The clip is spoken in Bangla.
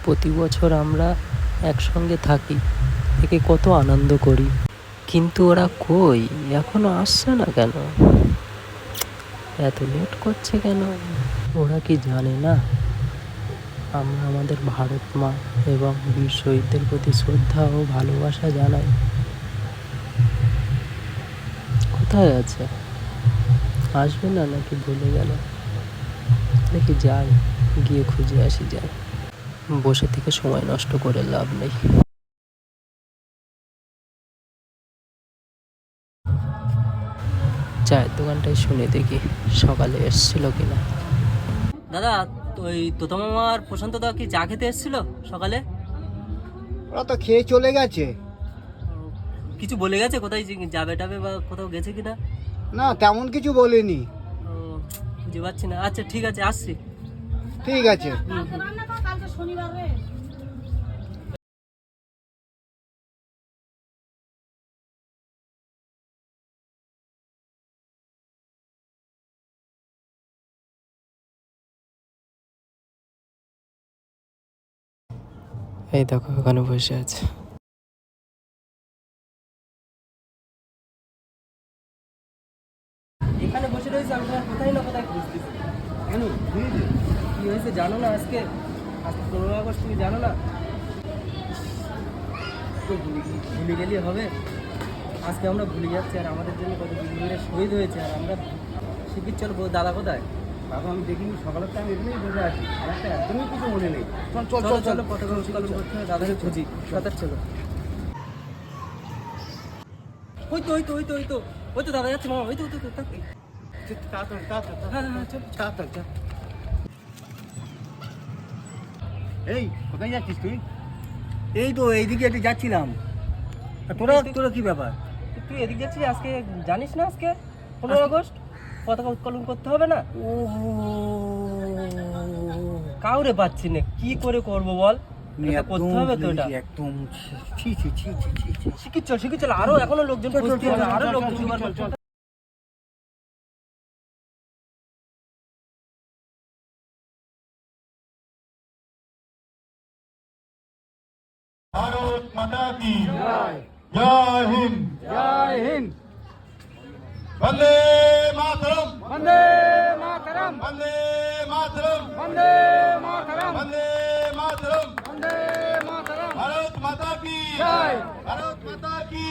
প্রতি বছর আমরা একসঙ্গে থাকি, থেকে কত আনন্দ করি, কিন্তু ওরা কই এখনো আসছে না কেন? এত লেট করছে কেন? ওরা কি জানে না আমরা আমাদের ভারত মা এবং বীর শহীদদের প্রতি শ্রদ্ধা ও ভালোবাসা জানাই? কোথায় আছে? আসবে না নাকি ভুলে গেল? দেখি যাই, গিয়ে খুঁজে আসি। যাই, বসে থেকে সময় নষ্ট করে লাভ নেই। চায়ের দোকানটায় শুনে দেখি সকালে এসছিল কিনা। দাদা, ওই তোতা মামার প্রশান্ত দা কি চা খেতে এসছিল সকালে? ওরা তো খেয়ে চলে গেছে। কিছু বলে গেছে কোথায় যাবে টাবে বা কোথাও গেছে কিনা? না, তেমন কিছু বলিনি। বুঝতে পারছি না। আচ্ছা ঠিক আছে, আসছি। ঠিক আছে। এই দেখো ওখানে বসে আছে। এখানে বসে রয়েছে, আমি তোমার কোথায় না কোথায় খুঁজতেছি। কেন? কি হয়েছে জানো না? আজকে 15 আগস্ট, তুমি জানো না? তো ভুলে গেলে হবে? আজকে আমরা ভুলে যাচ্ছি, আর আমাদের জন্য কত বীরের শহীদ হয়েছে, আর আমরা শিবির চল। দাদা কোথায়? তারপর আমি দেখিনি, সকালের টাইম এমনিই বসে আছি, আর একটা একদমই কিছু মনে নেই। চল চল চলো চল চলো, পতাকা উত্তোলন করতে হবে, দাদাকে খুঁজি। সাঁতার চলো। ওই তো ওই তো ওই তো ওই তো ওই তো দাদা যাচ্ছে মামা, ওই তো ওই তো তাড়াতাড়ি তাড়াতাড়ি। হ্যাঁ হ্যাঁ, চল। তাড়াতাড়ি চল। এই কোথায় যাচ্ছিস তুই? এই তো এইদিকে একটু যাচ্ছিলাম। আর তোরা তোরা কি ব্যাপার? তুই এদিক যাচ্ছিস আজকে? জানিস না আজকে 15 আগস্ট, পতাকা উত্তোলন করতে হবে না? ও কাউরে পাচ্ছি না, কি করে করব বল? এটা করতে হবে তো। এটা একদম ছি ছি ছি ছি ছি ছি। শিখির চল, আরো এখনো লোকজন খুঁজতে হবে, আরো লোকজন জোগাড় করতে হবে। भारत माता की जय हिंद। জয় হিন্দ। वंदे मातरम। বন্দে মাতরম। वंदे मातरम। বন্দে মাতরম। वंदे मातरम। বন্দে মাতরম। भारत माता की জয়। भारत माता की